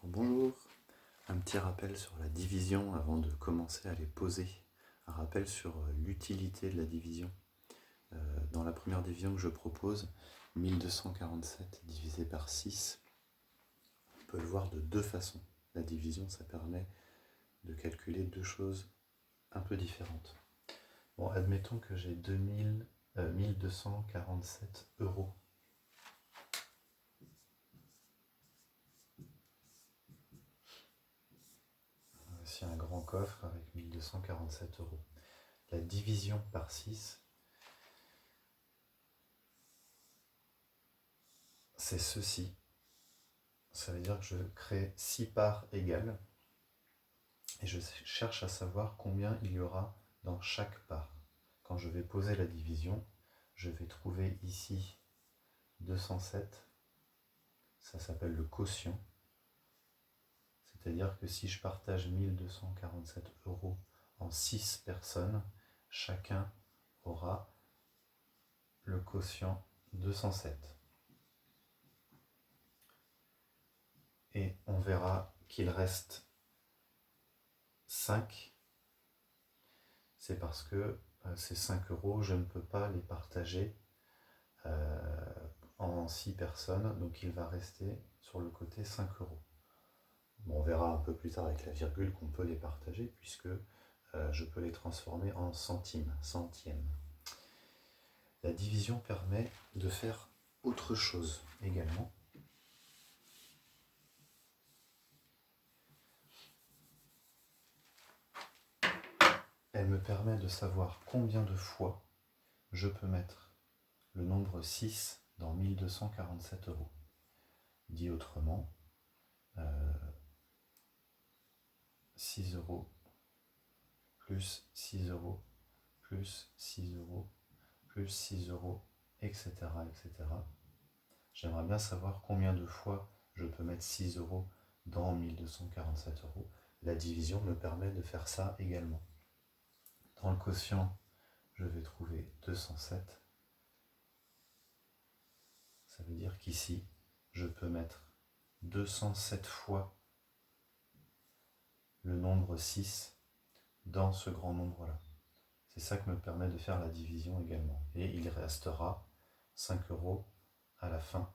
Bonjour, un petit rappel sur la division avant de commencer à les poser. Un rappel sur l'utilité de la division. Dans la première division que je propose, 1247 divisé par 6, on peut le voir de deux façons. La division, ça permet de calculer deux choses un peu différentes. Bon, admettons que j'ai 1247 euros. Voici un grand coffre avec 1247 euros. La division par 6, c'est ceci. Ça veut dire que je crée 6 parts égales et je cherche à savoir combien il y aura dans chaque part. Quand je vais poser la division, je vais trouver ici 207, ça s'appelle le quotient. C'est-à-dire que si je partage 1247 euros en 6 personnes, chacun aura le quotient 207. Et on verra qu'il reste 5. C'est parce que ces 5 euros, je ne peux pas les partager en 6 personnes, donc il va rester sur le côté 5 euros. Bon, on verra un peu plus tard avec la virgule qu'on peut les partager, puisque je peux les transformer en centièmes. La division permet de faire autre chose également. Elle me permet de savoir combien de fois je peux mettre le nombre 6 dans 1247 euros. Dit autrement, 6 euros plus 6 euros plus 6 euros plus 6 euros, etc. etc. J'aimerais bien savoir combien de fois je peux mettre 6 euros dans 1247 euros. La division me permet de faire ça également. Dans le quotient, je vais trouver 207. Ça veut dire qu'ici, je peux mettre 207 fois le nombre 6 dans ce grand nombre-là. C'est ça que me permet de faire la division également. Et il restera 5 euros à la fin.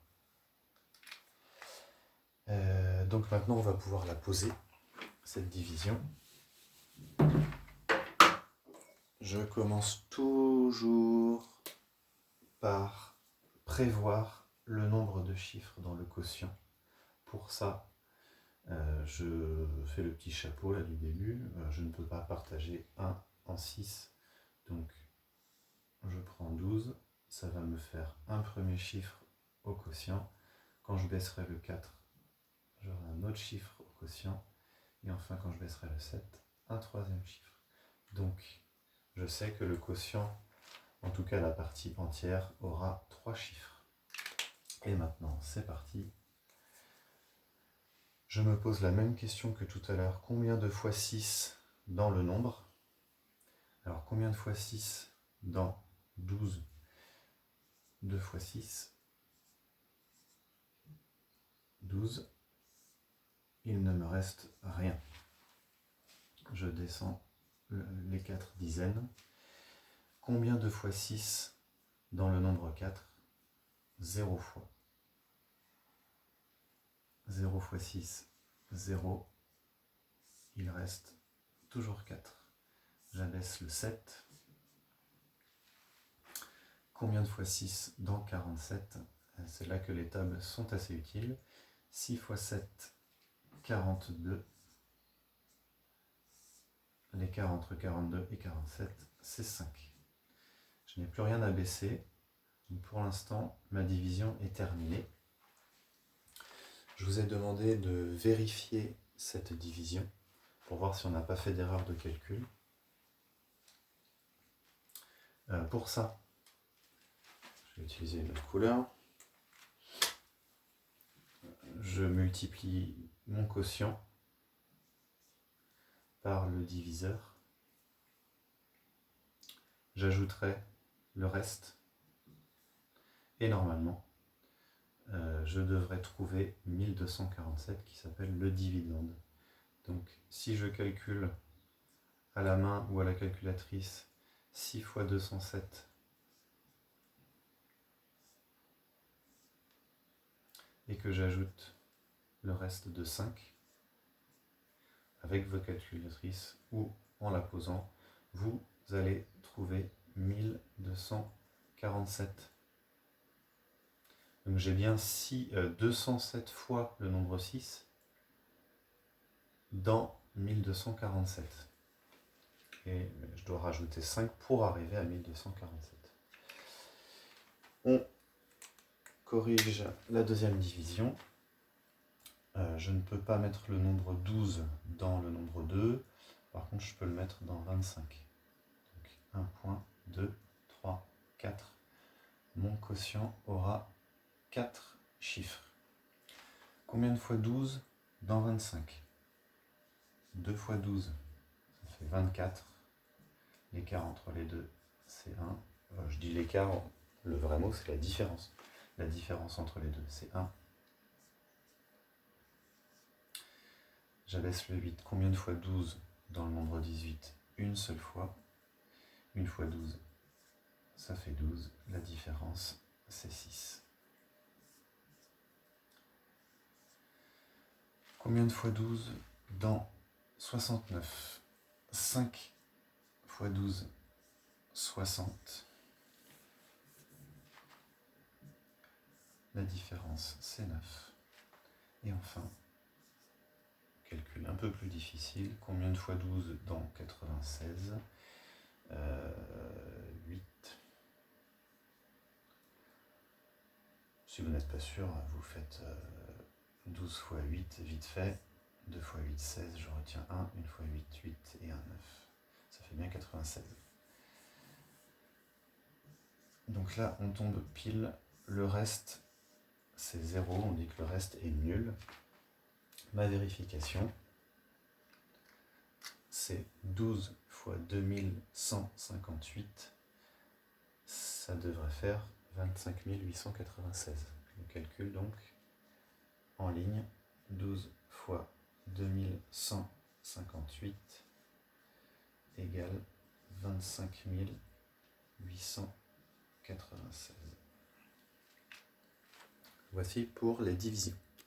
Donc maintenant, on va pouvoir la poser, cette division. Je commence toujours par prévoir le nombre de chiffres dans le quotient. Pour ça, je fais le petit chapeau là du début. Je ne peux pas partager 1 en 6. Donc, je prends 12. Ça va me faire un premier chiffre au quotient. Quand je baisserai le 4, j'aurai un autre chiffre au quotient. Et enfin, quand je baisserai le 7, un troisième chiffre. Donc, je sais que le quotient, en tout cas la partie entière, aura 3 chiffres. Et maintenant, c'est parti. Je me pose la même question que tout à l'heure. Combien de fois 6 dans le nombre? Alors, combien de fois 6 dans 12? 2 fois 6, 12. Il ne me reste rien. Je descends les 4 dizaines. Combien de fois 6 dans le nombre 4? 0 fois. 0 fois 6, 0. Il reste toujours 4. J'abaisse le 7. Combien de fois 6 dans 47? C'est là que les tables sont assez utiles. 6 fois 7, 42. L'écart entre 42 et 47, c'est 5. Je n'ai plus rien à baisser. Donc pour l'instant, ma division est terminée. Je vous ai demandé de vérifier cette division pour voir si on n'a pas fait d'erreur de calcul. Pour ça, je vais utiliser une autre couleur. Je multiplie mon quotient par le diviseur. J'ajouterai le reste. Et normalement, je devrais trouver 1247 qui s'appelle le dividende. Donc si je calcule à la main ou à la calculatrice 6 fois 207 et que j'ajoute le reste de 5 avec votre calculatrice ou en la posant, vous allez trouver 1247. Donc j'ai bien 207 fois le nombre 6 dans 1247. Et je dois rajouter 5 pour arriver à 1247. On corrige la deuxième division. Je ne peux pas mettre le nombre 12 dans le nombre 2. Par contre, je peux le mettre dans 25. Donc 1 point, 2, 3, 4. Mon quotient aura 4 chiffres. Combien de fois 12 dans 25? 2 fois 12, ça fait 24. L'écart entre les deux, c'est 1. Je dis l'écart, le vrai mot, c'est la différence. La différence entre les deux, c'est 1. J'abaisse le 8. Combien de fois 12 dans le nombre 18? Une seule fois. Une fois 12, ça fait 12. La différence, c'est 6. Combien de fois 12 dans 69? 5 fois 12, 60. La différence, c'est 9. Et enfin, calcul un peu plus difficile. Combien de fois 12 dans 96? 8. Si vous n'êtes pas sûr, vous faites 12 fois 8, vite fait. 2 fois 8, 16, je retiens 1. 1 fois 8, 8 et 1, 9. Ça fait bien 96. Donc là, on tombe pile. Le reste, c'est 0. On dit que le reste est nul. Ma vérification, c'est 12 fois 2158. Ça devrait faire 25 896. Je calcule donc en ligne. 12 fois 2158 égale 25 896. Voici pour les divisions.